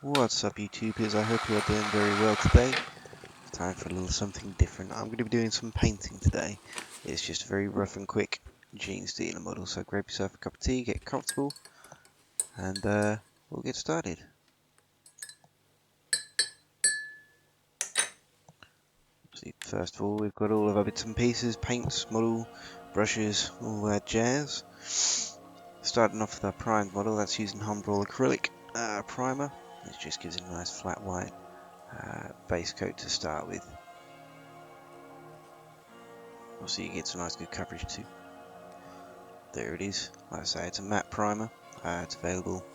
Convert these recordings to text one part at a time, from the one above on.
What's up, YouTubers? I hope you're doing very well today. It's time for a little something different. I'm going to be doing some painting today. It's just a very rough and quick Genestealer model, so grab yourself a cup of tea, get comfortable, and we'll get started. See, first of all, we've got all of our bits and pieces, paints, model, brushes, all that jazz. Starting off with our primed model, that's using Humbrol acrylic primer. It just gives it a nice flat white base coat to start with. Also, you get some nice good coverage too. There it is. Like I say, it's a matte primer. It's available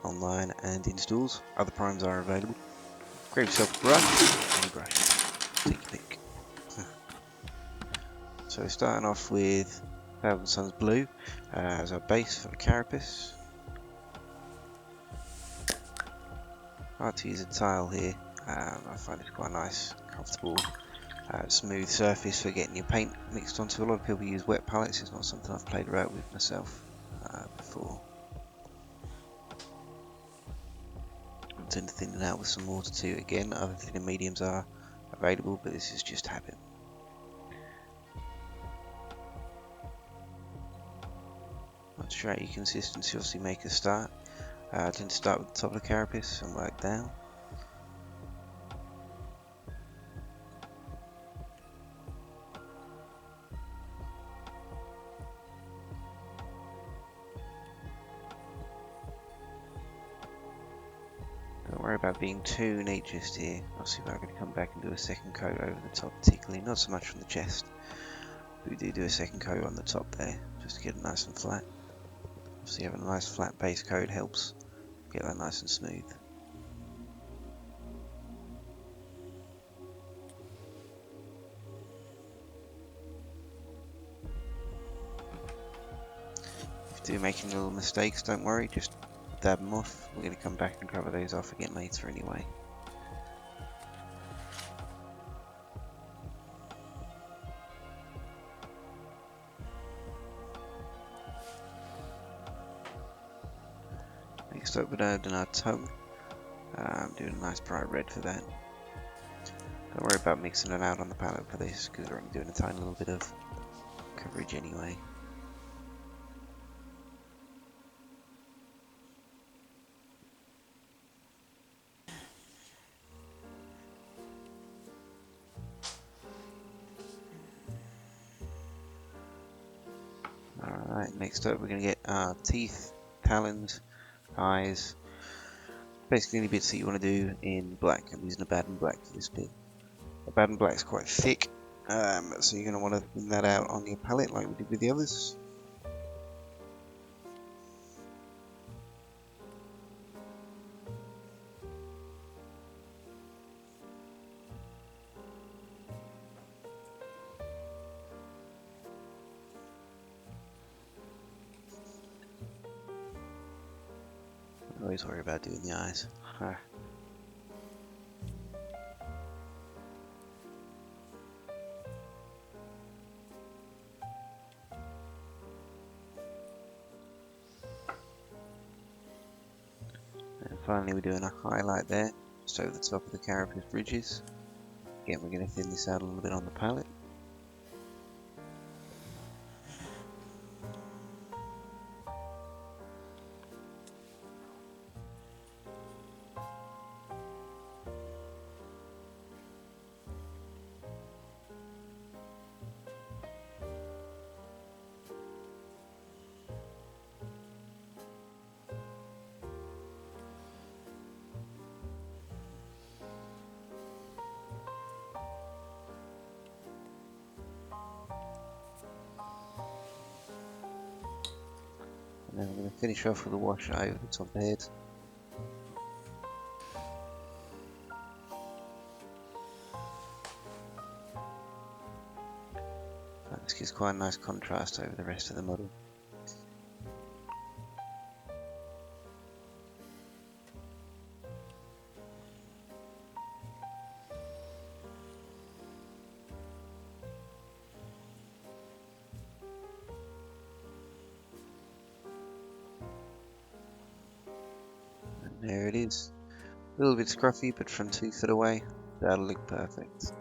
online and in stores. Other primers are available. Grab yourself a brush, any brush. Take your pick. So starting off with Thousand Suns Blue as our base for the Carapace. I like to use a tile here. I find it's quite a nice, comfortable, smooth surface for getting your paint mixed onto. A lot of people use wet palettes. It's not something I've played around with myself before. I tend to thin it out with some water too. Again, other thinner mediums are available, but this is just habit. Once you're at your consistency, obviously make a start. I tend to start with the top of the carapace and work down. Don't worry about being too neat just here. Obviously, I'm going to come back and do a second coat over the top, particularly not so much on the chest. We do a second coat on the top there, just to get it nice and flat. Obviously, having a nice flat base coat helps get that nice and smooth. If you do make any little mistakes, don't worry, just dab them off. We're going to come back and cover those off again later anyway. Next up, we're doing our tongue. I'm doing a nice bright red for that. Don't worry about mixing it out on the palette for this, because we're only doing a tiny little bit of coverage anyway. Alright, next up we're going to get our teeth, talons, eyes, basically any bits that you want to do in black. I'm using Abbadon black for this bit. Abbadon black is quite thick, so you're going to want to thin that out on your palette like we did with the others. Don't always worry about doing the eyes. And finally we're doing a highlight there, just over the top of the carapace bridges. Again, we're going to thin this out a little bit on the palette. And then we're going to finish off with a wash over the top of the head. This gives quite a nice contrast over the rest of the model. There it is. A little bit scruffy, but from 2 foot away, that'll look perfect.